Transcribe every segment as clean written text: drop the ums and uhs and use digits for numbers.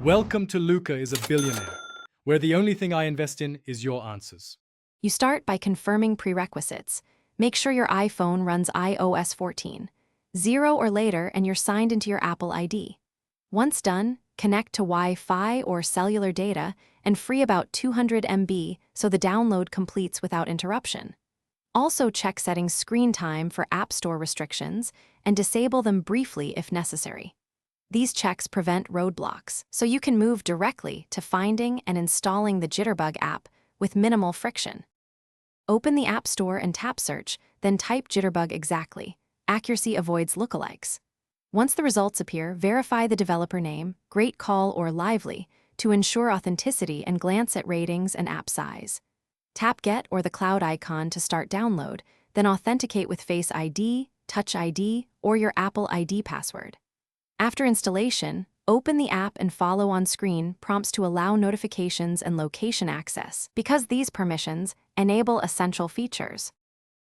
Welcome to Luca is a Billionaire, where the only thing I invest in is your answers. You start by confirming prerequisites. Make sure your iPhone runs iOS 14, 0 or later, and you're signed into your Apple ID. Once done, connect to Wi-Fi or cellular data and free about 200 MB so the download completes without interruption. Also check settings screen time for App Store restrictions and disable them briefly if necessary. These checks prevent roadblocks, so you can move directly to finding and installing the Jitterbug app with minimal friction. Open the App Store and tap Search, then type Jitterbug exactly. Accuracy avoids lookalikes. Once the results appear, verify the developer name, Great Call or Lively, to ensure authenticity and glance at ratings and app size. Tap Get or the cloud icon to start download, then authenticate with Face ID, Touch ID, or your Apple ID password. After installation, open the app and follow on screen prompts to allow notifications and location access, because these permissions enable essential features.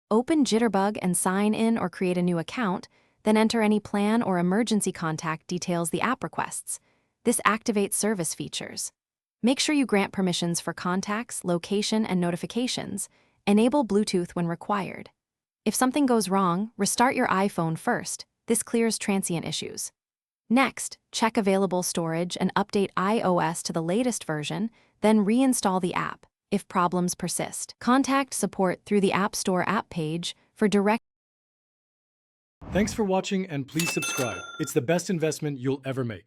Open Jitterbug and sign in or create a new account, then enter any plan or emergency contact details the app requests. This activates service features. Make sure you grant permissions for contacts, location, and notifications. Enable Bluetooth when required. If something goes wrong, restart your iPhone first. This clears transient issues. Next, check available storage and update iOS to the latest version, then reinstall the app. If problems persist, contact support through the App Store app page for direct. Thanks for watching and please subscribe. It's the best investment you'll ever make.